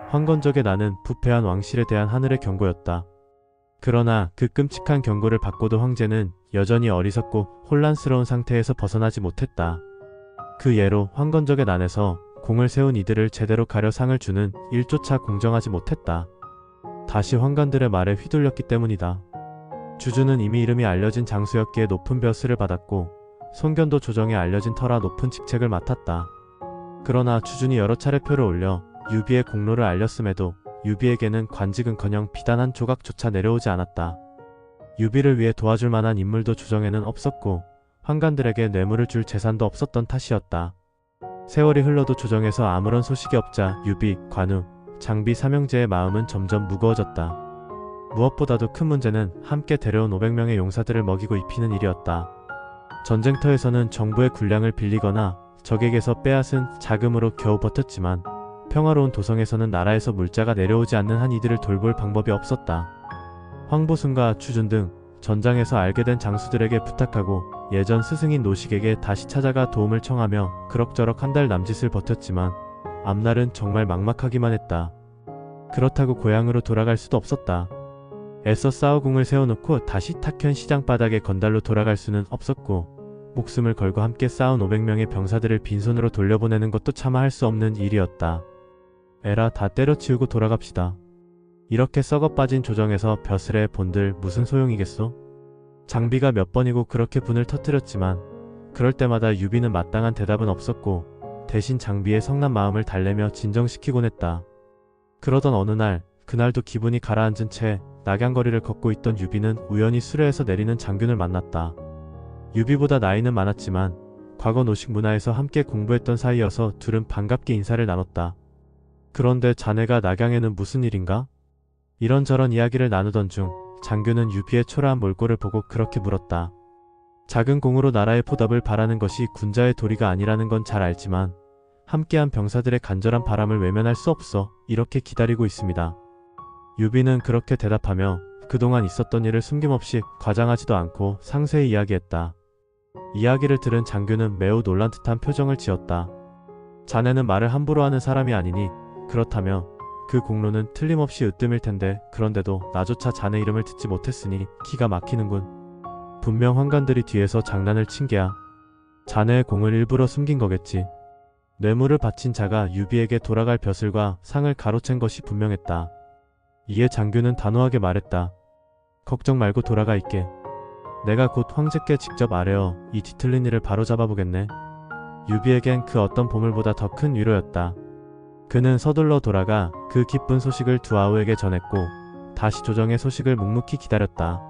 황건적의 나는 부패한 왕실에 대한 하늘의 경고였다. 그러나 그 끔찍한 경고를 받고도 황제는 여전히 어리석고 혼란스러운 상태에서 벗어나지 못했다. 그 예로 황건적의 난에서 공을 세운 이들을 제대로 가려 상을 주는 일조차 공정하지 못했다. 다시 황관들의 말에 휘둘렸기 때문이다. 주주는 이미 이름이 알려진 장수였기에 높은 벼슬을 받았고 손견도 조정에 알려진 터라 높은 직책을 맡았다. 그러나 주준이 여러 차례 표를 올려 유비의 공로를 알렸음에도 유비에게는 관직은커녕 비단 한 조각조차 내려오지 않았다. 유비를 위해 도와줄 만한 인물도 조정에는 없었고 황관들에게 뇌물을 줄 재산도 없었던 탓이었다. 세월이 흘러도 조정에서 아무런 소식이 없자 유비, 관우, 장비 삼형제의 마음은 점점 무거워졌다. 무엇보다도 큰 문제는 함께 데려온 500명의 용사들을 먹이고 입히는 일이었다. 전쟁터에서는 정부의 군량을 빌리거나 적에게서 빼앗은 자금으로 겨우 버텼지만 평화로운 도성에서는 나라에서 물자가 내려오지 않는 한 이들을 돌볼 방법이 없었다. 황보순과 추준 등 전장에서 알게 된 장수들에게 부탁하고 예전 스승인 노식에게 다시 찾아가 도움을 청하며 그럭저럭 한 달 남짓을 버텼지만 앞날은 정말 막막하기만 했다. 그렇다고 고향으로 돌아갈 수도 없었다. 애써 싸우궁을 세워놓고 다시 탁현 시장 바닥에 건달로 돌아갈 수는 없었고 목숨을 걸고 함께 싸운 500명의 병사들을 빈손으로 돌려보내는 것도 차마 할 수 없는 일이었다. 에라, 다 때려치우고 돌아갑시다. 이렇게 썩어빠진 조정에서 벼슬에 본들 무슨 소용이겠소? 장비가 몇 번이고 그렇게 분을 터뜨렸지만 그럴 때마다 유비는 마땅한 대답은 없었고 대신 장비의 성난 마음을 달래며 진정시키곤 했다. 그러던 어느 날, 그날도 기분이 가라앉은 채 낙양거리를 걷고 있던 유비는 우연히 수레에서 내리는 장균을 만났다. 유비보다 나이는 많았지만 과거 노식 문화에서 함께 공부했던 사이여서 둘은 반갑게 인사를 나눴다. 그런데 자네가 낙양에는 무슨 일인가? 이런저런 이야기를 나누던 중 장균은 유비의 초라한 몰골을 보고 그렇게 물었다. 작은 공으로 나라의 포답을 바라는 것이 군자의 도리가 아니라는 건 잘 알지만 함께한 병사들의 간절한 바람을 외면할 수 없어 이렇게 기다리고 있습니다. 유비는 그렇게 대답하며 그동안 있었던 일을 숨김없이 과장하지도 않고 상세히 이야기했다. 이야기를 들은 장균은 매우 놀란 듯한 표정을 지었다. 자네는 말을 함부로 하는 사람이 아니니 그렇다며 그 공로는 틀림없이 으뜸일 텐데 그런데도 나조차 자네 이름을 듣지 못했으니 기가 막히는군. 분명 황관들이 뒤에서 장난을 친 게야. 자네의 공을 일부러 숨긴 거겠지. 뇌물을 바친 자가 유비에게 돌아갈 벼슬과 상을 가로챈 것이 분명했다. 이에 장균은 단호하게 말했다. 걱정 말고 돌아가 있게. 내가 곧 황제께 직접 아뢰어 이 뒤틀린 일을 바로잡아보겠네. 유비에겐 그 어떤 보물보다 더 큰 위로였다. 그는 서둘러 돌아가 그 기쁜 소식을 두아우에게 전했고 다시 조정의 소식을 묵묵히 기다렸다.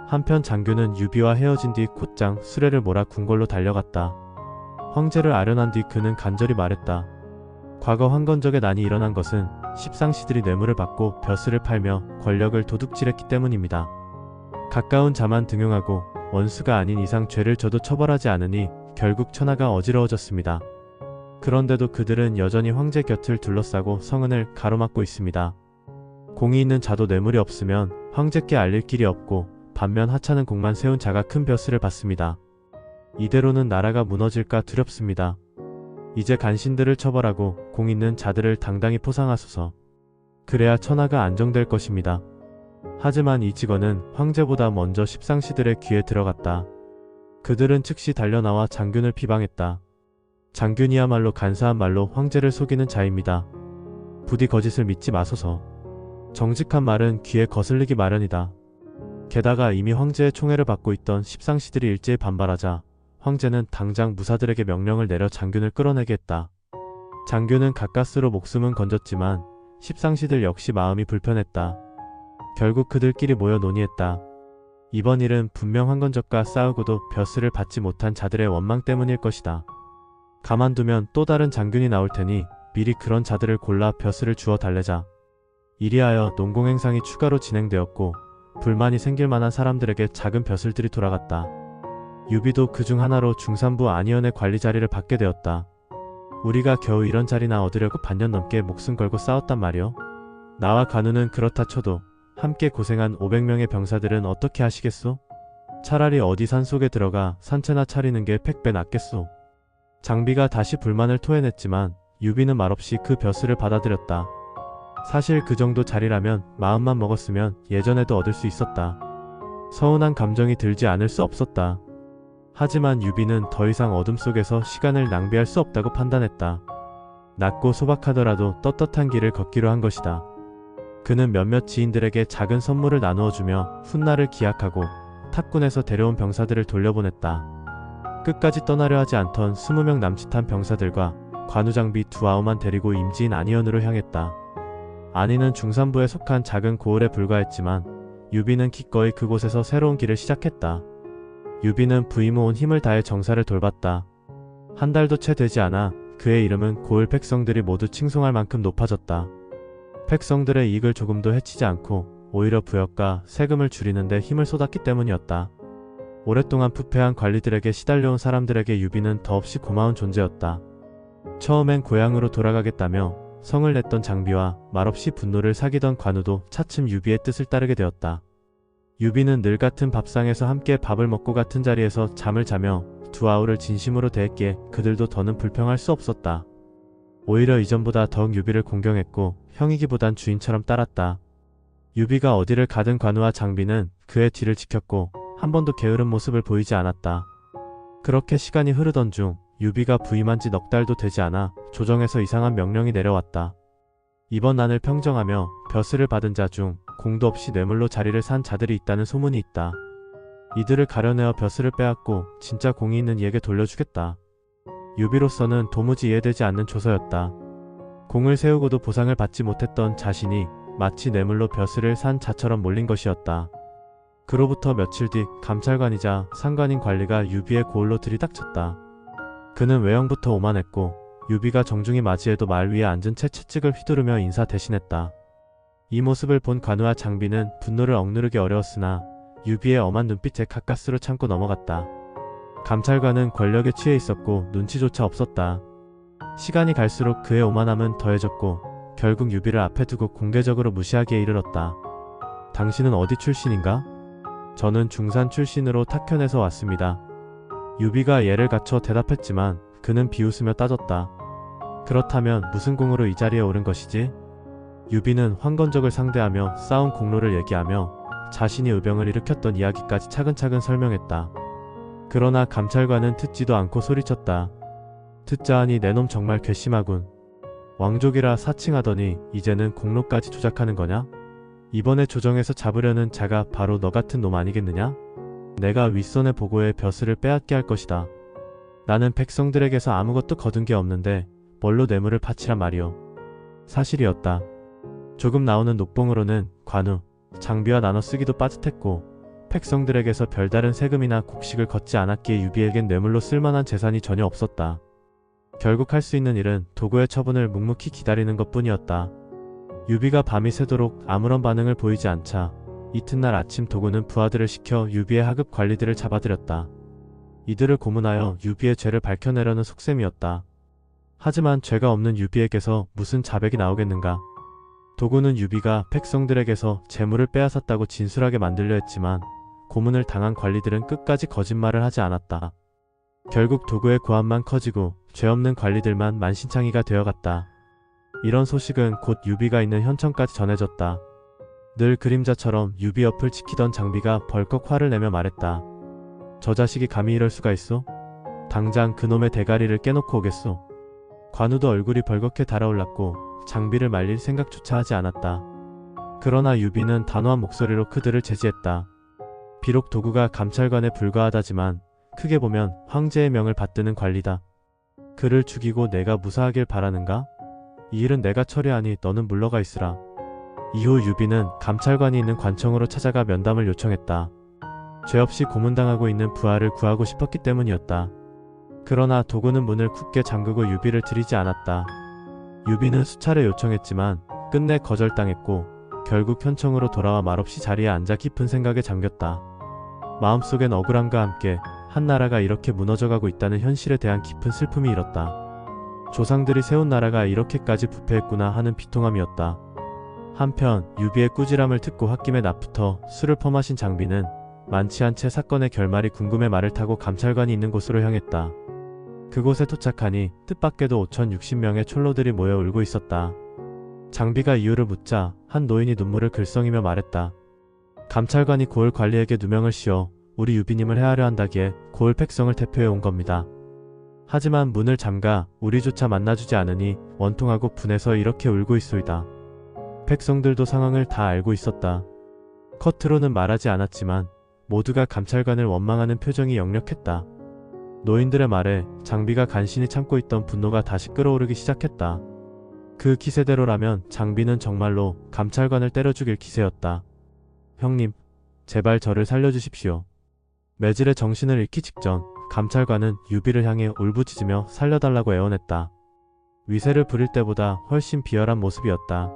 한편 장균은 유비와 헤어진 뒤 곧장 수레를 몰아 궁궐로 달려갔다. 황제를 아련한 뒤 그는 간절히 말했다. 과거 황건적의 난이 일어난 것은 십상시들이 뇌물을 받고 벼슬을 팔며 권력을 도둑질했기 때문입니다. 가까운 자만 등용하고 원수가 아닌 이상 죄를 져도 처벌하지 않으니 결국 천하가 어지러워졌습니다. 그런데도 그들은 여전히 황제 곁을 둘러싸고 성은을 가로막고 있습니다. 공이 있는 자도 뇌물이 없으면 황제께 알릴 길이 없고 반면 하찮은 공만 세운 자가 큰 벼슬을 받습니다. 이대로는 나라가 무너질까 두렵습니다. 이제 간신들을 처벌하고 공 있는 자들을 당당히 포상하소서. 그래야 천하가 안정될 것입니다. 하지만 이 직언은 황제보다 먼저 십상시들의 귀에 들어갔다. 그들은 즉시 달려나와 장균을 비방했다. 장균이야말로 간사한 말로 황제를 속이는 자입니다. 부디 거짓을 믿지 마소서. 정직한 말은 귀에 거슬리기 마련이다. 게다가 이미 황제의 총애를 받고 있던 십상시들이 일제히 반발하자 황제는 당장 무사들에게 명령을 내려 장균을 끌어내게 했다. 장균은 가까스로 목숨은 건졌지만 십상시들 역시 마음이 불편했다. 결국 그들끼리 모여 논의했다. 이번 일은 분명 황건적과 싸우고도 벼슬을 받지 못한 자들의 원망 때문일 것이다. 가만두면 또 다른 장균이 나올 테니 미리 그런 자들을 골라 벼슬을 주어 달래자. 이리하여 농공행상이 추가로 진행되었고 불만이 생길 만한 사람들에게 작은 벼슬들이 돌아갔다. 유비도 그중 하나로 중산부 안희연의 관리 자리를 받게 되었다. 우리가 겨우 이런 자리나 얻으려고 반년 넘게 목숨 걸고 싸웠단 말이오. 나와 관우는 그렇다 쳐도 함께 고생한 500명의 병사들은 어떻게 하시겠소? 차라리 어디 산속에 들어가 산채나 차리는 게 100배 낫겠소. 장비가 다시 불만을 토해냈지만 유비는 말없이 그 벼슬을 받아들였다. 사실 그 정도 자리라면 마음만 먹었으면 예전에도 얻을 수 있었다. 서운한 감정이 들지 않을 수 없었다. 하지만 유비는 더 이상 어둠 속에서 시간을 낭비할 수 없다고 판단했다. 낮고 소박하더라도 떳떳한 길을 걷기로 한 것이다. 그는 몇몇 지인들에게 작은 선물을 나누어주며 훗날을 기약하고 탑군에서 데려온 병사들을 돌려보냈다. 끝까지 떠나려 하지 않던 20명 남짓한 병사들과 관우장비 2아우만 데리고 임지인 안희연으로 향했다. 안희는 중산부에 속한 작은 고을에 불과했지만 유비는 기꺼이 그곳에서 새로운 길을 시작했다. 유비는 부임 후 온 힘을 다해 정사를 돌봤다. 한 달도 채 되지 않아 그의 이름은 고을 백성들이 모두 칭송할 만큼 높아졌다. 백성들의 이익을 조금도 해치지 않고 오히려 부역과 세금을 줄이는데 힘을 쏟았기 때문이었다. 오랫동안 부패한 관리들에게 시달려온 사람들에게 유비는 더없이 고마운 존재였다. 처음엔 고향으로 돌아가겠다며 성을 냈던 장비와 말없이 분노를 사귀던 관우도 차츰 유비의 뜻을 따르게 되었다. 유비는 늘 같은 밥상에서 함께 밥을 먹고 같은 자리에서 잠을 자며 2아우를 진심으로 대했기에 그들도 더는 불평할 수 없었다. 오히려 이전보다 더욱 유비를 공경했고 형이기보단 주인처럼 따랐다. 유비가 어디를 가든 관우와 장비는 그의 뒤를 지켰고 한 번도 게으른 모습을 보이지 않았다. 그렇게 시간이 흐르던 중 유비가 부임한 지 넉 달도 되지 않아 조정에서 이상한 명령이 내려왔다. 이번 난을 평정하며 벼슬을 받은 자 중 공도 없이 뇌물로 자리를 산 자들이 있다는 소문이 있다. 이들을 가려내어 벼슬을 빼앗고 진짜 공이 있는 이에게 돌려주겠다. 유비로서는 도무지 이해되지 않는 조서였다. 공을 세우고도 보상을 받지 못했던 자신이 마치 뇌물로 벼슬을 산 자처럼 몰린 것이었다. 그로부터 며칠 뒤 감찰관이자 상관인 관리가 유비의 고을로 들이닥쳤다. 그는 외형부터 오만했고 유비가 정중히 맞이해도 말 위에 앉은 채 채찍을 휘두르며 인사 대신했다. 이 모습을 본 관우와 장비는 분노를 억누르기 어려웠으나 유비의 엄한 눈빛에 가까스로 참고 넘어갔다. 감찰관은 권력에 취해 있었고 눈치조차 없었다. 시간이 갈수록 그의 오만함은 더해졌고 결국 유비를 앞에 두고 공개적으로 무시하기에 이르렀다. 당신은 어디 출신인가? 저는 중산 출신으로 탁현에서 왔습니다. 유비가 예를 갖춰 대답했지만 그는 비웃으며 따졌다. 그렇다면 무슨 공으로 이 자리에 오른 것이지? 유비는 황건적을 상대하며 쌓은 공로를 얘기하며 자신이 의병을 일으켰던 이야기까지 차근차근 설명했다. 그러나 감찰관은 듣지도 않고 소리쳤다. 듣자 하니 내 놈 정말 괘씸하군. 왕족이라 사칭하더니 이제는 공로까지 조작하는 거냐? 이번에 조정에서 잡으려는 자가 바로 너 같은 놈 아니겠느냐? 내가 윗선의 보고에 벼슬을 빼앗게 할 것이다. 나는 백성들에게서 아무것도 거둔 게 없는데 뭘로 뇌물을 바치란 말이오. 사실이었다. 조금 나오는 녹봉으로는 관우, 장비와 나눠 쓰기도 빠듯했고 백성들에게서 별다른 세금이나 곡식을 걷지 않았기에 유비에겐 뇌물로 쓸만한 재산이 전혀 없었다. 결국 할 수 있는 일은 도구의 처분을 묵묵히 기다리는 것뿐이었다. 유비가 밤이 새도록 아무런 반응을 보이지 않자 이튿날 아침 도구는 부하들을 시켜 유비의 하급 관리들을 잡아들였다. 이들을 고문하여 유비의 죄를 밝혀내려는 속셈이었다. 하지만 죄가 없는 유비에게서 무슨 자백이 나오겠는가. 도구는 유비가 백성들에게서 재물을 빼앗았다고 진술하게 만들려 했지만 고문을 당한 관리들은 끝까지 거짓말을 하지 않았다. 결국 도구의 고함만 커지고 죄 없는 관리들만 만신창이가 되어갔다. 이런 소식은 곧 유비가 있는 현청까지 전해졌다. 늘 그림자처럼 유비 옆을 지키던 장비가 벌컥 화를 내며 말했다. 저 자식이 감히 이럴 수가 있소? 당장 그놈의 대가리를 깨놓고 오겠소. 관우도 얼굴이 벌겋게 달아올랐고 장비를 말릴 생각조차 하지 않았다. 그러나 유비는 단호한 목소리로 그들을 제지했다. 비록 도구가 감찰관에 불과하다지만 크게 보면 황제의 명을 받드는 관리다. 그를 죽이고 내가 무사하길 바라는가? 이 일은 내가 처리하니 너는 물러가 있으라. 이후 유비는 감찰관이 있는 관청으로 찾아가 면담을 요청했다. 죄 없이 고문당하고 있는 부하를 구하고 싶었기 때문이었다. 그러나 도구는 문을 굳게 잠그고 유비를 들이지 않았다. 유비는 수차례 요청했지만 끝내 거절당했고 결국 현청으로 돌아와 말없이 자리에 앉아 깊은 생각에 잠겼다. 마음속엔 억울함과 함께 한 나라가 이렇게 무너져가고 있다는 현실에 대한 깊은 슬픔이 일었다. 조상들이 세운 나라가 이렇게까지 부패했구나 하는 비통함이었다. 한편 유비의 꾸지람을 듣고 홧김에 낮부터 술을 퍼마신 장비는 만취 한 채 사건의 결말이 궁금해 말을 타고 감찰관이 있는 곳으로 향했다. 그곳에 도착하니 뜻밖에도 5,060명의 촐로들이 모여 울고 있었다. 장비가 이유를 묻자 한 노인이 눈물을 글썽이며 말했다. 감찰관이 고을 관리에게 누명을 씌워 우리 유비님을 해하려 한다기에 고을 백성을 대표해 온 겁니다. 하지만 문을 잠가 우리조차 만나주지 않으니 원통하고 분해서 이렇게 울고 있소이다. 백성들도 상황을 다 알고 있었다. 겉으로는 말하지 않았지만 모두가 감찰관을 원망하는 표정이 역력했다. 노인들의 말에 장비가 간신히 참고 있던 분노가 다시 끓어오르기 시작했다. 그 기세대로라면 장비는 정말로 감찰관을 때려 죽일 기세였다. 형님, 제발 저를 살려주십시오. 매질의 정신을 잃기 직전 감찰관은 유비를 향해 울부짖으며 살려달라고 애원했다. 위세를 부릴 때보다 훨씬 비열한 모습이었다.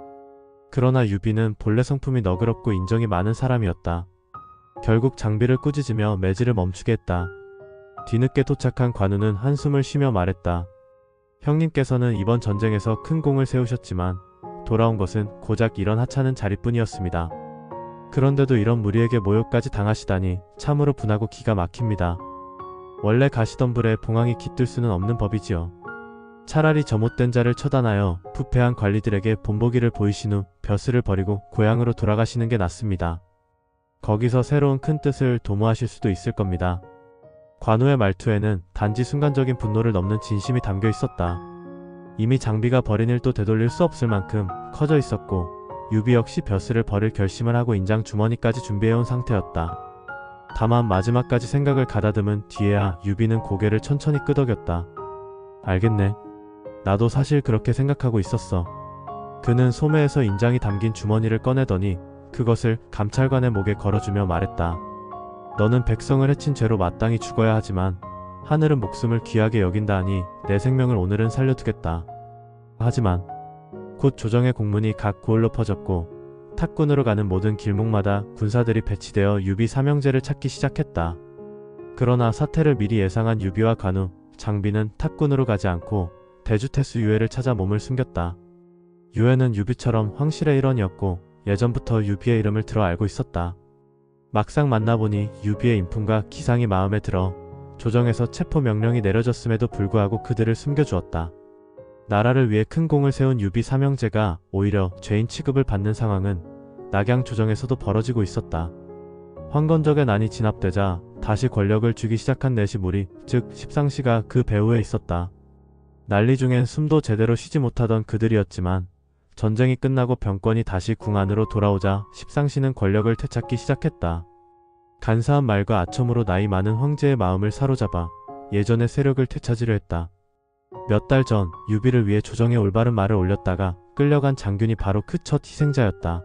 그러나 유비는 본래 성품이 너그럽고 인정이 많은 사람이었다. 결국 장비를 꾸짖으며 매질을 멈추게 했다. 뒤늦게 도착한 관우는 한숨을 쉬며 말했다. 형님께서는 이번 전쟁에서 큰 공을 세우셨지만 돌아온 것은 고작 이런 하찮은 자리뿐이었습니다. 그런데도 이런 무리에게 모욕까지 당하시다니 참으로 분하고 기가 막힙니다. 원래 가시던 불에 봉황이 깃들 수는 없는 법이지요. 차라리 저못된 자를 처단하여 부패한 관리들에게 본보기를 보이신 후 벼슬을 버리고 고향으로 돌아가시는 게 낫습니다. 거기서 새로운 큰 뜻을 도모하실 수도 있을 겁니다. 관우의 말투에는 단지 순간적인 분노를 넘는 진심이 담겨 있었다. 이미 장비가 벌인 일도 되돌릴 수 없을 만큼 커져 있었고 유비 역시 벼슬을 버릴 결심을 하고 인장 주머니까지 준비해온 상태였다. 다만 마지막까지 생각을 가다듬은 뒤에야 유비는 고개를 천천히 끄덕였다. 알겠네. 나도 사실 그렇게 생각하고 있었어. 그는 소매에서 인장이 담긴 주머니를 꺼내더니 그것을 감찰관의 목에 걸어주며 말했다. 너는 백성을 해친 죄로 마땅히 죽어야 하지만 하늘은 목숨을 귀하게 여긴다 하니 내 생명을 오늘은 살려두겠다. 하지만 곧 조정의 공문이 각 고을로 퍼졌고 탁군으로 가는 모든 길목마다 군사들이 배치되어 유비 사명제를 찾기 시작했다. 그러나 사태를 미리 예상한 유비와 관우, 장비는 탁군으로 가지 않고 대주태수 유해를 찾아 몸을 숨겼다. 유해는 유비처럼 황실의 일원이었고 예전부터 유비의 이름을 들어 알고 있었다. 막상 만나보니 유비의 인품과 기상이 마음에 들어 조정에서 체포 명령이 내려졌음에도 불구하고 그들을 숨겨주었다. 나라를 위해 큰 공을 세운 유비 사명제가 오히려 죄인 취급을 받는 상황은 낙양 조정에서도 벌어지고 있었다. 황건적의 난이 진압되자 다시 권력을 쥐기 시작한 내시무리, 즉 십상시가 그 배후에 있었다. 난리 중엔 숨도 제대로 쉬지 못하던 그들이었지만 전쟁이 끝나고 병권이 다시 궁 안으로 돌아오자 십상시는 권력을 되찾기 시작했다. 간사한 말과 아첨으로 나이 많은 황제의 마음을 사로잡아 예전의 세력을 되찾으려 했다. 몇 달 전 유비를 위해 조정에 올바른 말을 올렸다가 끌려간 장균이 바로 그 첫 희생자였다.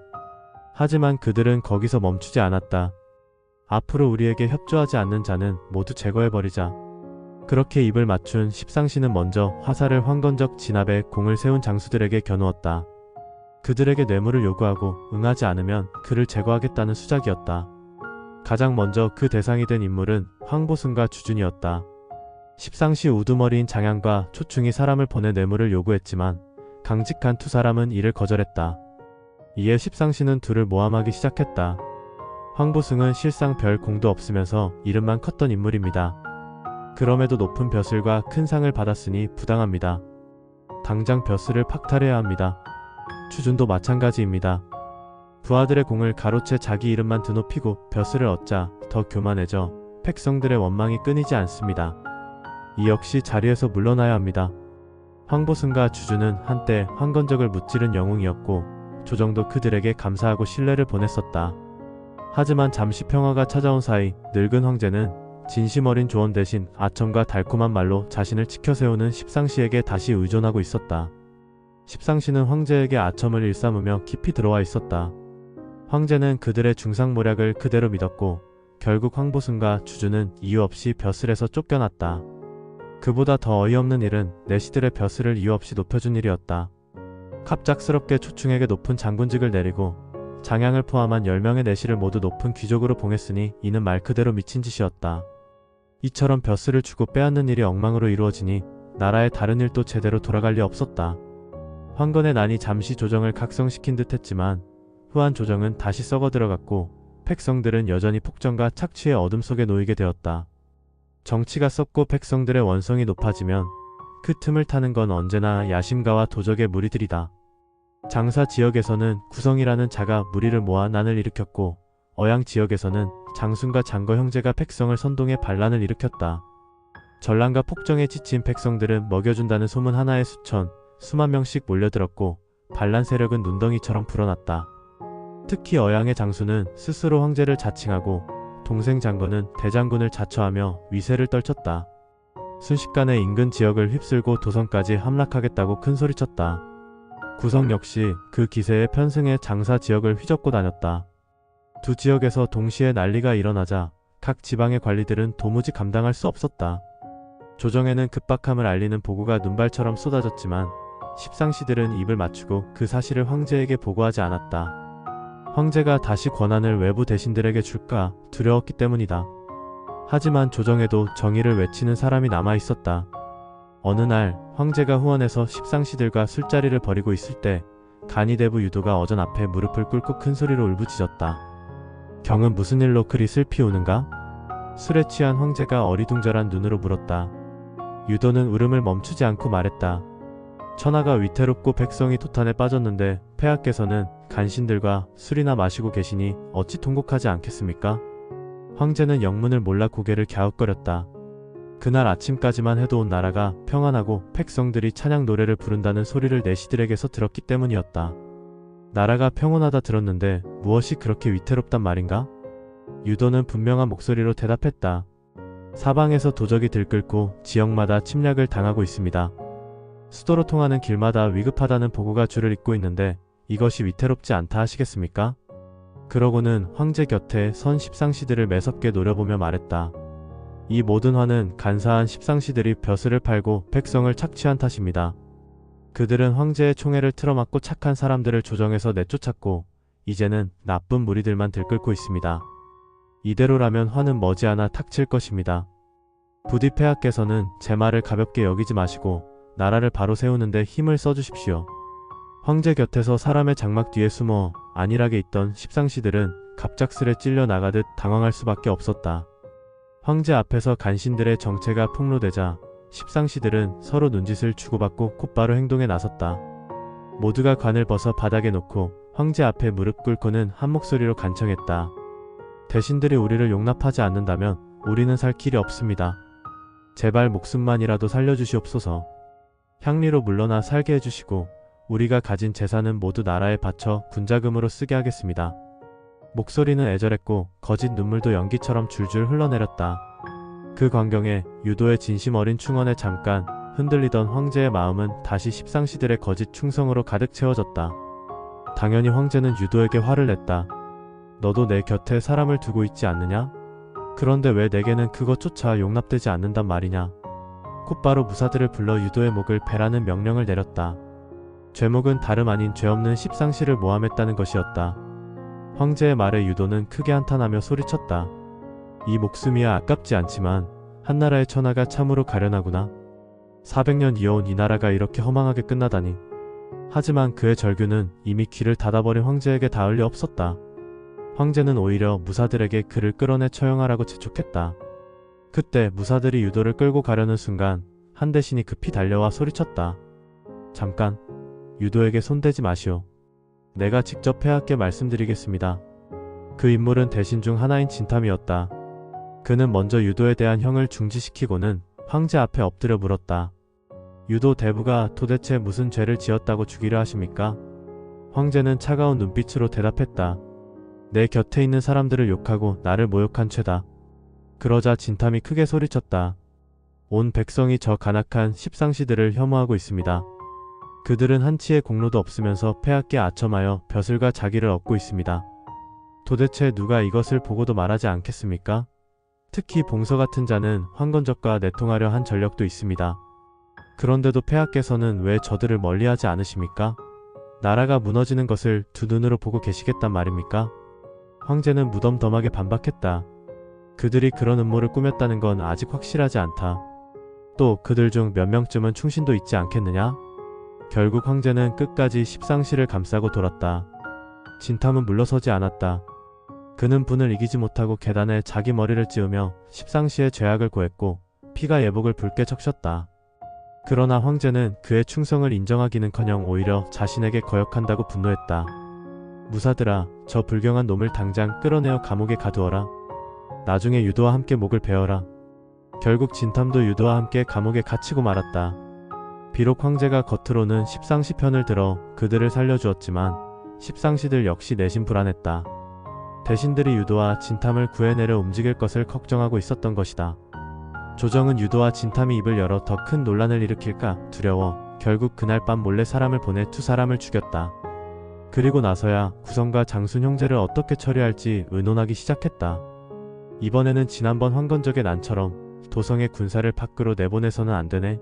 하지만 그들은 거기서 멈추지 않았다. 앞으로 우리에게 협조하지 않는 자는 모두 제거해버리자. 그렇게 입을 맞춘 십상시는 먼저 화살을 황건적 진압에 공을 세운 장수들에게 겨누었다. 그들에게 뇌물을 요구하고 응하지 않으면 그를 제거하겠다는 수작이었다. 가장 먼저 그 대상이 된 인물은 황보승과 주준이었다. 십상시 우두머리인 장양과 초충이 사람을 보내 뇌물을 요구했지만 강직한 두 사람은 이를 거절했다. 이에 십상시는 둘을 모함하기 시작했다. 황보승은 실상 별 공도 없으면서 이름만 컸던 인물입니다. 그럼에도 높은 벼슬과 큰 상을 받았으니 부당합니다. 당장 벼슬을 박탈해야 합니다. 주준도 마찬가지입니다. 부하들의 공을 가로채 자기 이름만 드높이고 벼슬을 얻자 더 교만해져 백성들의 원망이 끊이지 않습니다. 이 역시 자리에서 물러나야 합니다. 황보승과 주준은 한때 황건적을 무찌른 영웅이었고 조정도 그들에게 감사하고 신뢰를 보냈었다. 하지만 잠시 평화가 찾아온 사이 늙은 황제는 진심 어린 조언 대신 아첨과 달콤한 말로 자신을 치켜세우는 십상시에게 다시 의존하고 있었다. 십상시는 황제에게 아첨을 일삼으며 깊이 들어와 있었다. 황제는 그들의 중상모략을 그대로 믿었고 결국 황보승과 주준은 이유 없이 벼슬에서 쫓겨났다. 그보다 더 어이없는 일은 내시들의 벼슬을 이유 없이 높여준 일이었다. 갑작스럽게 초충에게 높은 장군직을 내리고 장양을 포함한 10명의 내시를 모두 높은 귀족으로 봉했으니 이는 말 그대로 미친 짓이었다. 이처럼 벼슬을 주고 빼앗는 일이 엉망으로 이루어지니 나라의 다른 일도 제대로 돌아갈 리 없었다. 황건의 난이 잠시 조정을 각성시킨 듯 했지만 후한 조정은 다시 썩어 들어갔고 백성들은 여전히 폭정과 착취의 어둠 속에 놓이게 되었다. 정치가 썩고 백성들의 원성이 높아지면 그 틈을 타는 건 언제나 야심가와 도적의 무리들이다. 장사 지역에서는 구성이라는 자가 무리를 모아 난을 일으켰고 어양 지역에서는 장순과 장거 형제가 백성을 선동해 반란을 일으켰다. 전란과 폭정에 지친 백성들은 먹여준다는 소문 하나에 수만 명씩 몰려들었고 반란 세력은 눈덩이처럼 불어났다. 특히 어양의 장수는 스스로 황제를 자칭하고 동생 장거는 대장군을 자처하며 위세를 떨쳤다. 순식간에 인근 지역을 휩쓸고 도성까지 함락하겠다고 큰소리쳤다. 구성 역시 그 기세에 편승해 장사 지역을 휘젓고 다녔다. 두 지역에서 동시에 난리가 일어나자 각 지방의 관리들은 도무지 감당할 수 없었다. 조정에는 급박함을 알리는 보고가 눈발처럼 쏟아졌지만 십상시들은 입을 맞추고 그 사실을 황제에게 보고하지 않았다. 황제가 다시 권한을 외부 대신들에게 줄까 두려웠기 때문이다. 하지만 조정에도 정의를 외치는 사람이 남아 있었다. 어느 날 황제가 후원에서 십상시들과 술자리를 벌이고 있을 때 간이대부 유도가 어전 앞에 무릎을 꿇고 큰 소리로 울부짖었다. 경은 무슨 일로 그리 슬피 우는가? 술에 취한 황제가 어리둥절한 눈으로 물었다. 유도는 울음을 멈추지 않고 말했다. 천하가 위태롭고 백성이 도탄에 빠졌는데 폐하께서는 간신들과 술이나 마시고 계시니 어찌 통곡하지 않겠습니까? 황제는 영문을 몰라 고개를 갸웃거렸다. 그날 아침까지만 해도 온 나라가 평안하고 백성들이 찬양 노래를 부른다는 소리를 내시들에게서 들었기 때문이었다. 나라가 평온하다 들었는데 무엇이 그렇게 위태롭단 말인가? 유도는 분명한 목소리로 대답했다. 사방에서 도적이 들끓고 지역마다 침략을 당하고 있습니다. 수도로 통하는 길마다 위급하다는 보고가 줄을 잇고 있는데 이것이 위태롭지 않다 하시겠습니까? 그러고는 황제 곁에 선 십상시들을 매섭게 노려보며 말했다. 이 모든 화는 간사한 십상시들이 벼슬을 팔고 백성을 착취한 탓입니다. 그들은 황제의 총애를 틀어막고 착한 사람들을 조정에서 내쫓았고 이제는 나쁜 무리들만 들끓고 있습니다. 이대로라면 화는 머지않아 탁칠 것입니다. 부디 폐하께서는 제 말을 가볍게 여기지 마시고 나라를 바로 세우는데 힘을 써주십시오. 황제 곁에서 사람의 장막 뒤에 숨어 안일하게 있던 십상시들은 갑작스레 찔려 나가듯 당황할 수밖에 없었다. 황제 앞에서 간신들의 정체가 폭로되자 십상시들은 서로 눈짓을 주고받고 곧바로 행동에 나섰다. 모두가 관을 벗어 바닥에 놓고 황제 앞에 무릎 꿇고는 한 목소리로 간청했다. 대신들이 우리를 용납하지 않는다면 우리는 살 길이 없습니다. 제발 목숨만이라도 살려주시옵소서. 향리로 물러나 살게 해주시고 우리가 가진 재산은 모두 나라에 바쳐 군자금으로 쓰게 하겠습니다. 목소리는 애절했고 거짓 눈물도 연기처럼 줄줄 흘러내렸다. 그 광경에 유도의 진심 어린 충언에 잠깐 흔들리던 황제의 마음은 다시 십상시들의 거짓 충성으로 가득 채워졌다. 당연히 황제는 유도에게 화를 냈다. 너도 내 곁에 사람을 두고 있지 않느냐? 그런데 왜 내게는 그것조차 용납되지 않는단 말이냐? 곧바로 무사들을 불러 유도의 목을 베라는 명령을 내렸다. 죄목은 다름 아닌 죄 없는 십상시를 모함했다는 것이었다. 황제의 말에 유도는 크게 한탄하며 소리쳤다. 이 목숨이야 아깝지 않지만 한나라의 천하가 참으로 가련하구나. 400년 이어온 이 나라가 이렇게 허망하게 끝나다니. 하지만 그의 절규는 이미 귀를 닫아버린 황제에게 닿을 리 없었다. 황제는 오히려 무사들에게 그를 끌어내 처형하라고 재촉했다. 그때 무사들이 유도를 끌고 가려는 순간 한 대신이 급히 달려와 소리쳤다. 잠깐, 유도에게 손대지 마시오. 내가 직접 폐하께 말씀드리겠습니다. 그 인물은 대신 중 하나인 진탐이었다. 그는 먼저 유도에 대한 형을 중지시키고는 황제 앞에 엎드려 물었다. 유도 대부가 도대체 무슨 죄를 지었다고 죽이려 하십니까? 황제는 차가운 눈빛으로 대답했다. 내 곁에 있는 사람들을 욕하고 나를 모욕한 죄다. 그러자 진탐이 크게 소리쳤다. 온 백성이 저 간악한 십상시들을 혐오하고 있습니다. 그들은 한치의 공로도 없으면서 폐하께 아첨하여 벼슬과 자기를 얻고 있습니다. 도대체 누가 이것을 보고도 말하지 않겠습니까? 특히 봉서 같은 자는 황건적과 내통하려 한 전력도 있습니다. 그런데도 폐하께서는 왜 저들을 멀리하지 않으십니까? 나라가 무너지는 것을 두 눈으로 보고 계시겠단 말입니까? 황제는 무덤덤하게 반박했다. 그들이 그런 음모를 꾸몄다는 건 아직 확실하지 않다. 또 그들 중 몇 명쯤은 충신도 있지 않겠느냐? 결국 황제는 끝까지 십상시를 감싸고 돌았다. 진탐은 물러서지 않았다. 그는 분을 이기지 못하고 계단에 자기 머리를 찌우며 십상시의 죄악을 고했고 피가 예복을 붉게 적셨다. 그러나 황제는 그의 충성을 인정하기는커녕 오히려 자신에게 거역한다고 분노했다. 무사들아, 저 불경한 놈을 당장 끌어내어 감옥에 가두어라. 나중에 유도와 함께 목을 베어라. 결국 진탐도 유도와 함께 감옥에 갇히고 말았다. 비록 황제가 겉으로는 십상시 편을 들어 그들을 살려주었지만 십상시들 역시 내심 불안했다. 대신들이 유도와 진탐을 구해내려 움직일 것을 걱정하고 있었던 것이다. 조정은 유도와 진탐이 입을 열어 더 큰 논란을 일으킬까 두려워 결국 그날 밤 몰래 사람을 보내 두 사람을 죽였다. 그리고 나서야 구성과 장순 형제를 어떻게 처리할지 의논하기 시작했다. 이번에는 지난번 황건적의 난처럼 도성의 군사를 밖으로 내보내서는 안 되네.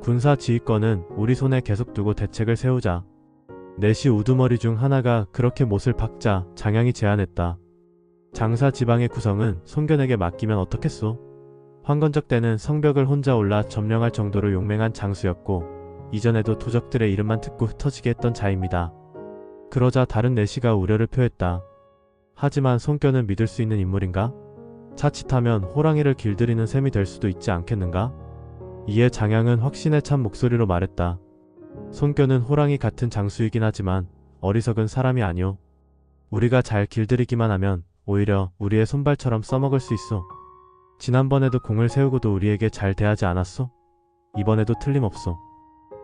군사 지휘권은 우리 손에 계속 두고 대책을 세우자. 넷이 우두머리 중 하나가 그렇게 못을 박자 장양이 제안했다. 장사 지방의 구성은 손견에게 맡기면 어떻겠소? 황건적 때는 성벽을 혼자 올라 점령할 정도로 용맹한 장수였고 이전에도 도적들의 이름만 듣고 흩어지게 했던 자입니다. 그러자 다른 내시가 우려를 표했다. 하지만 손견은 믿을 수 있는 인물인가? 자칫하면 호랑이를 길들이는 셈이 될 수도 있지 않겠는가? 이에 장양은 확신에 찬 목소리로 말했다. 손견은 호랑이 같은 장수이긴 하지만 어리석은 사람이 아니오. 우리가 잘 길들이기만 하면 오히려 우리의 손발처럼 써먹을 수 있어. 지난번에도 공을 세우고도 우리에게 잘 대하지 않았소? 이번에도 틀림없소.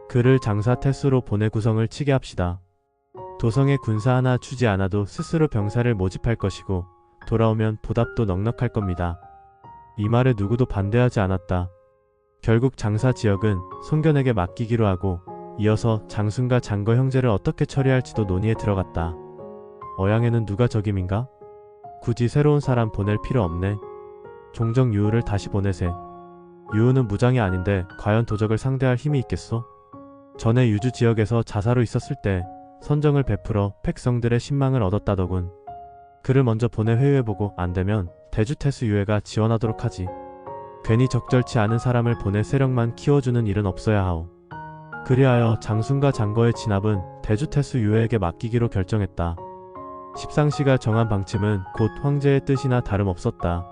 그를 장사 태수로 보내 구성을 치게 합시다. 도성에 군사 하나 주지 않아도 스스로 병사를 모집할 것이고 돌아오면 보답도 넉넉할 겁니다. 이 말에 누구도 반대하지 않았다. 결국 장사 지역은 손견에게 맡기기로 하고 이어서 장순과 장거 형제를 어떻게 처리할지도 논의에 들어갔다. 어양에는 누가 적임인가? 굳이 새로운 사람 보낼 필요 없네. 종정 유우를 다시 보내세. 유우는 무장이 아닌데 과연 도적을 상대할 힘이 있겠소? 전에 유주 지역에서 자사로 있었을 때 선정을 베풀어 백성들의 신망을 얻었다더군. 그를 먼저 보내 회유해보고 안되면 대주태수 유해가 지원하도록 하지. 괜히 적절치 않은 사람을 보내 세력만 키워주는 일은 없어야 하오. 그리하여 장순과 장거의 진압은 대주태수 유해에게 맡기기로 결정했다. 십상시가 정한 방침은 곧 황제의 뜻이나 다름없었다.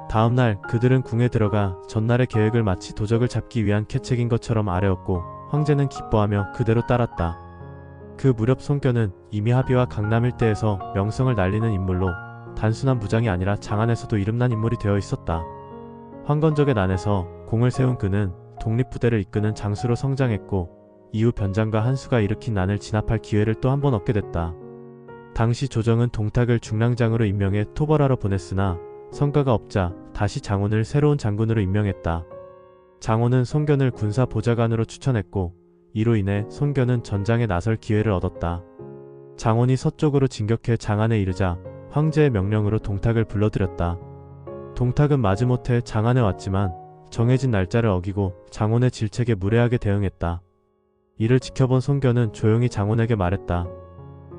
다음날 그들은 궁에 들어가 전날의 계획을 마치 도적을 잡기 위한 계책인 것처럼 아뢰었고 황제는 기뻐하며 그대로 따랐다. 그 무렵 손견은 이미 하비와 강남 일대에서 명성을 날리는 인물로 단순한 부장이 아니라 장안에서도 이름난 인물이 되어 있었다. 황건적의 난에서 공을 세운 그는 독립부대를 이끄는 장수로 성장했고 이후 변장과 한수가 일으킨 난을 진압할 기회를 또 한 번 얻게 됐다. 당시 조정은 동탁을 중랑장으로 임명해 토벌하러 보냈으나 성과가 없자 다시 장온을 새로운 장군으로 임명했다. 장온은 손견을 군사 보좌관으로 추천했고 이로 인해 손견은 전장에 나설 기회를 얻었다. 장온이 서쪽으로 진격해 장안에 이르자 황제의 명령으로 동탁을 불러들였다. 동탁은 마지못해 장안에 왔지만 정해진 날짜를 어기고 장온의 질책에 무례하게 대응했다. 이를 지켜본 손견은 조용히 장온에게 말했다.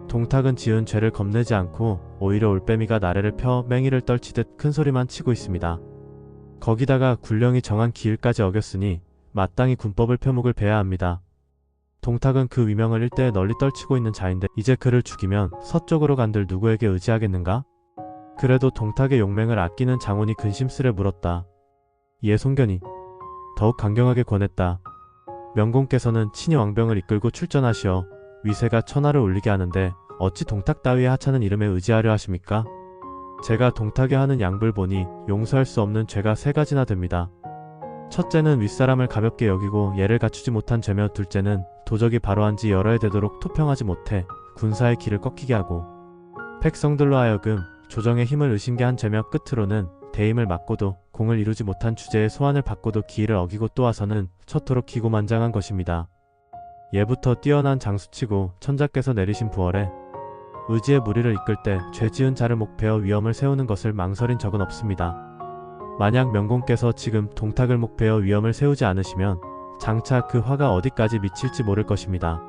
동탁은 지은 죄를 겁내지 않고 오히려 올빼미가 나래를 펴 맹위를 떨치듯 큰소리만 치고 있습니다. 거기다가 군령이 정한 기일까지 어겼으니 마땅히 군법을 표목을 베야 합니다. 동탁은 그 위명을 일대에 널리 떨치고 있는 자인데 이제 그를 죽이면 서쪽으로 간들 누구에게 의지하겠는가? 그래도 동탁의 용맹을 아끼는 장온이 근심스레 물었다. 이에 손견이 더욱 강경하게 권했다. 명공께서는 친히 왕병을 이끌고 출전하시어 위세가 천하를 울리게 하는데 어찌 동탁 따위의 하찮은 이름에 의지하려 하십니까? 제가 동탁에 하는 양불 보니 용서할 수 없는 죄가 세 가지나 됩니다. 첫째는 윗사람을 가볍게 여기고 예를 갖추지 못한 죄며 둘째는 도적이 바로한 지 여러 해 되도록 토평하지 못해 군사의 길을 꺾이게 하고 백성들로 하여금 조정의 힘을 의심게 한 죄며 끝으로는 대임을 막고도 공을 이루지 못한 주제의 소환을 받고도 기일을 어기고 또 와서는 처토록 기고만장한 것입니다. 예부터 뛰어난 장수치고 천자께서 내리신 부활에 의지의 무리를 이끌 때 죄 지은 자를 목베어 위험을 세우는 것을 망설인 적은 없습니다. 만약 명공께서 지금 동탁을 목베어 위험을 세우지 않으시면 장차 그 화가 어디까지 미칠지 모를 것입니다.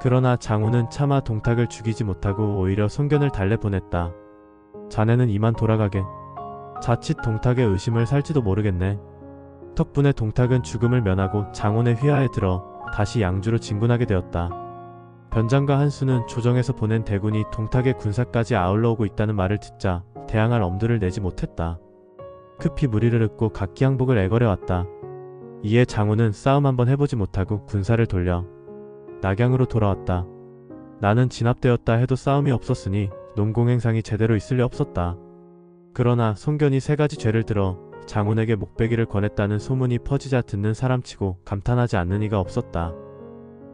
그러나 장훈은 차마 동탁을 죽이지 못하고 오히려 손견을 달래보냈다. 자네는 이만 돌아가게. 자칫 동탁의 의심을 살지도 모르겠네. 덕분에 동탁은 죽음을 면하고 장훈의 휘하에 들어 다시 양주로 진군하게 되었다. 변장과 한수는 조정에서 보낸 대군이 동탁의 군사까지 아울러 오고 있다는 말을 듣자 대항할 엄두를 내지 못했다. 급히 무리를 읊고 각기 항복을 애걸해왔다. 이에 장훈은 싸움 한번 해보지 못하고 군사를 돌려 낙양으로 돌아왔다. 나는 진압되었다 해도 싸움이 없었으니 농공행상이 제대로 있을 리 없었다. 그러나 송견이 3가지 죄를 들어 장훈에게 목베기를 권했다는 소문이 퍼지자 듣는 사람치고 감탄하지 않는 이가 없었다.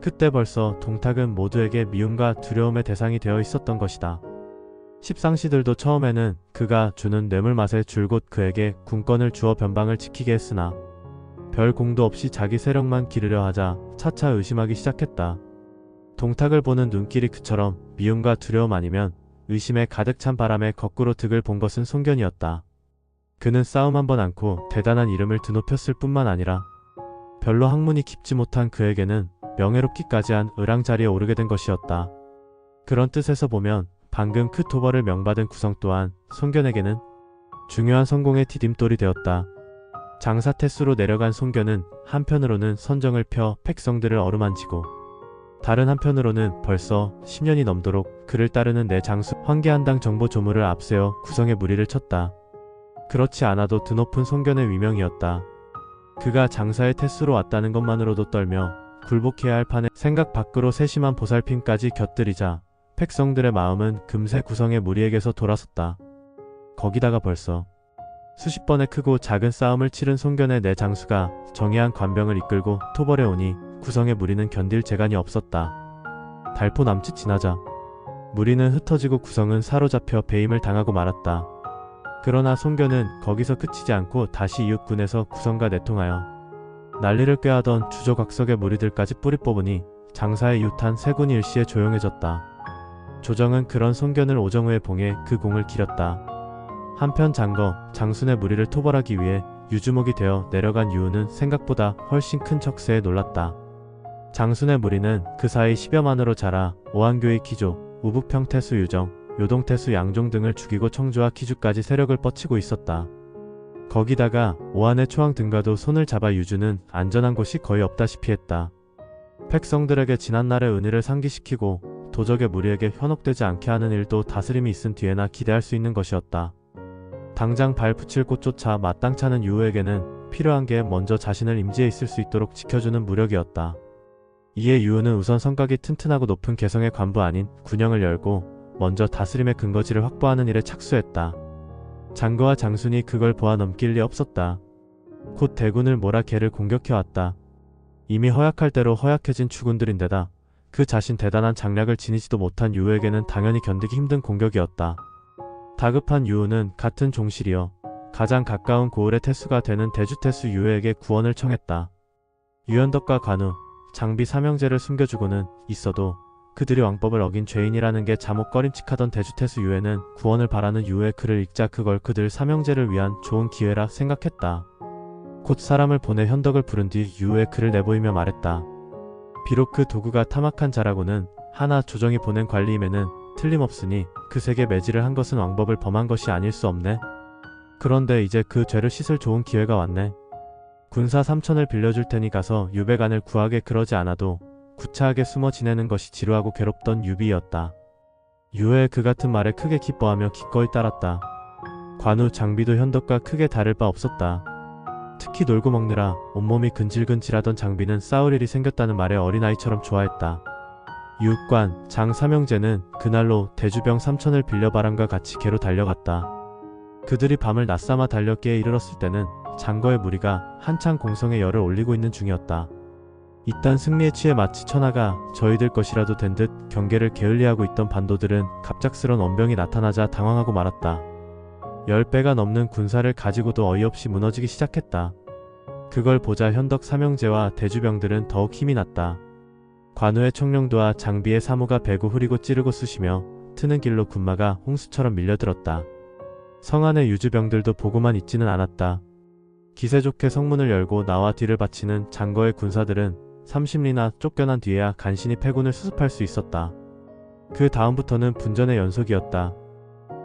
그때 벌써 동탁은 모두에게 미움과 두려움의 대상이 되어 있었던 것이다. 십상시들도 처음에는 그가 주는 뇌물 맛에 줄곧 그에게 군권을 주어 변방을 지키게 했으나 별 공도 없이 자기 세력만 기르려 하자 차차 의심하기 시작했다. 동탁을 보는 눈길이 그처럼 미움과 두려움 아니면 의심에 가득 찬 바람에 거꾸로 득을 본 것은 송견이었다. 그는 싸움 한번 않고 대단한 이름을 드높였을 뿐만 아니라 별로 학문이 깊지 못한 그에게는 명예롭기까지 한 의랑 자리에 오르게 된 것이었다. 그런 뜻에서 보면 방금 그 토벌을 명받은 구성 또한 송견에게는 중요한 성공의 디딤돌이 되었다. 장사 태수로 내려간 송견은 한편으로는 선정을 펴 백성들을 어루만지고 다른 한편으로는 벌써 10년이 넘도록 그를 따르는 내 장수 황계한당 정보 조무를 앞세워 구성의 무리를 쳤다. 그렇지 않아도 드높은 송견의 위명이었다. 그가 장사의 태수로 왔다는 것만으로도 떨며 굴복해야 할 판에 생각 밖으로 세심한 보살핌까지 곁들이자 백성들의 마음은 금세 구성의 무리에게서 돌아섰다. 거기다가 벌써 수십 번의 크고 작은 싸움을 치른 송견의 내 장수가 정예한 관병을 이끌고 토벌해 오니 구성의 무리는 견딜 재간이 없었다. 달포 남짓 지나자 무리는 흩어지고 구성은 사로잡혀 배임을 당하고 말았다. 그러나 송견은 거기서 그치지 않고 다시 이웃군에서 구성과 내통하여 난리를 꾀하던 주조곽석의 무리들까지 뿌리 뽑으니 장사의 이웃한 세군이 일시에 조용해졌다. 조정은 그런 송견을 오정우에 봉해 그 공을 기렸다. 한편 장거, 장순의 무리를 토벌하기 위해 유주목이 되어 내려간 유우는 생각보다 훨씬 큰 척세에 놀랐다. 장순의 무리는 그 사이 10여만으로 자라 오한교의 기조, 우북평태수 유정, 요동태수 양종 등을 죽이고 청주와 기주까지 세력을 뻗치고 있었다. 거기다가 오한의 초왕 등과도 손을 잡아 유주는 안전한 곳이 거의 없다시피 했다. 백성들에게 지난날의 은혜를 상기시키고 도적의 무리에게 현혹되지 않게 하는 일도 다스림이 있은 뒤에나 기대할 수 있는 것이었다. 당장 발 붙일 곳조차 마땅찮은 유우에게는 필요한 게 먼저 자신을 임지에 있을 수 있도록 지켜주는 무력이었다. 이에 유우는 우선 성곽이 튼튼하고 높은 개성의 관부 아닌 군영을 열고 먼저 다스림의 근거지를 확보하는 일에 착수했다. 장거와 장순이 그걸 보아 넘길 리 없었다. 곧 대군을 몰아 개를 공격해왔다. 이미 허약할 대로 허약해진 추군들인데다 그 자신 대단한 장략을 지니지도 못한 유우에게는 당연히 견디기 힘든 공격이었다. 다급한 유우는 같은 종실이여 가장 가까운 고을의 태수가 되는 대주태수 유우에게 구원을 청했다. 유연덕과 관우, 장비 삼형제를 숨겨주고는 있어도 그들이 왕법을 어긴 죄인이라는 게 자목 꺼림칙하던 대주태수 유해는 구원을 바라는 유우의 글을 읽자 그걸 그들 삼형제를 위한 좋은 기회라 생각했다. 곧 사람을 보내 현덕을 부른 뒤 유우의 글을 내보이며 말했다. 비록 그 도구가 탐악한 자라고는 하나 조정이 보낸 관리임에는 틀림없으니 그 세계 매질을 한 것은 왕법을 범한 것이 아닐 수 없네. 그런데 이제 그 죄를 씻을 좋은 기회가 왔네. 군사 3천을 빌려줄 테니 가서 유배관을 구하게. 그러지 않아도 구차하게 숨어 지내는 것이 지루하고 괴롭던 유비였다. 유해의 그 같은 말에 크게 기뻐하며 기꺼이 따랐다. 관우, 장비도 현덕과 크게 다를 바 없었다. 특히 놀고 먹느라 온몸이 근질근질하던 장비는 싸울 일이 생겼다는 말에 어린아이처럼 좋아했다. 유관, 장 삼형제는 그날로 대주병 3천을 빌려 바람과 같이 개로 달려갔다. 그들이 밤을 낮삼아 달려 깨에 이르렀을 때는 장거의 무리가 한창 공성의 열을 올리고 있는 중이었다. 이딴 승리에 취해 마치 천하가 저희들 것이라도 된 듯 경계를 게을리하고 있던 반도들은 갑작스런 원병이 나타나자 당황하고 말았다. 10배가 넘는 군사를 가지고도 어이없이 무너지기 시작했다. 그걸 보자 현덕 삼형제와 대주병들은 더욱 힘이 났다. 관우의 청룡도와 장비의 사무가 배고 흐리고 찌르고 쑤시며 트는 길로 군마가 홍수처럼 밀려들었다. 성 안의 유주병들도 보고만 있지는 않았다. 기세 좋게 성문을 열고 나와 뒤를 바치는 장거의 군사들은 30리나 쫓겨난 뒤에야 간신히 패군을 수습할 수 있었다. 그 다음부터는 분전의 연속이었다.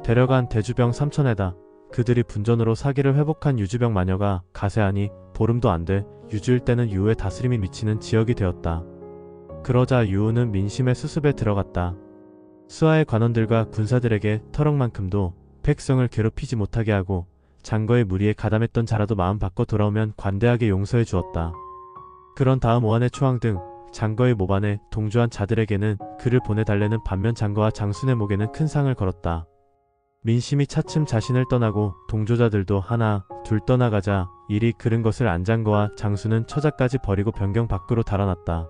데려간 대주병 3천에다 그들이 분전으로 사기를 회복한 유주병 마녀가 가세하니 보름도 안 돼 유주일 때는 유우의 다스림이 미치는 지역이 되었다. 그러자 유우는 민심의 수습에 들어갔다. 수하의 관원들과 군사들에게 터럭만큼도 백성을 괴롭히지 못하게 하고 장거의 무리에 가담했던 자라도 마음 바꿔 돌아오면 관대하게 용서해 주었다. 그런 다음 오한의 초항 등 장거의 모반에 동조한 자들에게는 그를 보내달라는 반면 장거와 장순의 목에는 큰 상을 걸었다. 민심이 차츰 자신을 떠나고 동조자들도 하나 둘 떠나가자 일이 그른 것을 안 장거와 장순은 처자까지 버리고 변경 밖으로 달아났다.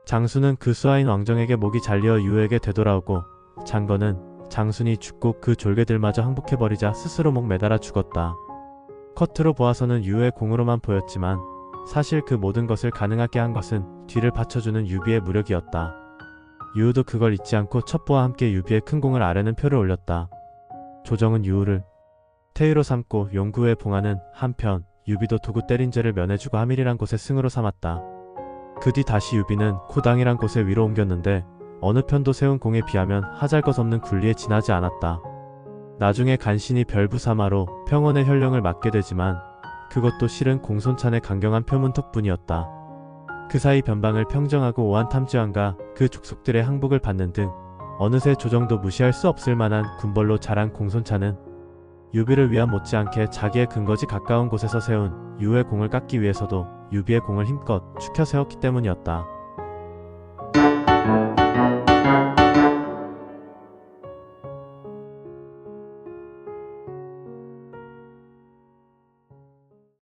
장순은 그 수하인 왕정에게 목이 잘려 유에게 되돌아오고 장거는 장순이 죽고 그 졸개들마저 항복해버리자 스스로 목 매달아 죽었다. 겉으로 보아서는 유의 공으로만 보였지만 사실 그 모든 것을 가능하게 한 것은 뒤를 받쳐주는 유비의 무력이었다. 유우도 그걸 잊지 않고 첩보와 함께 유비의 큰 공을 아뢰는 표를 올렸다. 조정은 유우를 태위로 삼고 용구에 봉하는 한편 유비도 도구 때린 죄를 면해주고 하밀이란 곳에 승으로 삼았다. 그 뒤 다시 유비는 코당이란 곳에 위로 옮겼는데 어느 편도 세운 공에 비하면 하잘것없는 군리에 지나지 않았다. 나중에 간신히 별부사마로 평원의 현령을 맡게 되지만 그것도 실은 공손찬의 강경한 표문 덕분이었다. 그 사이 변방을 평정하고 오한 탐지왕과 그 족속들의 항복을 받는 등 어느새 조정도 무시할 수 없을 만한 군벌로 자란 공손찬은 유비를 위한 못지않게 자기의 근거지 가까운 곳에서 세운 유의 공을 깎기 위해서도 유비의 공을 힘껏 축혀 세웠기 때문이었다.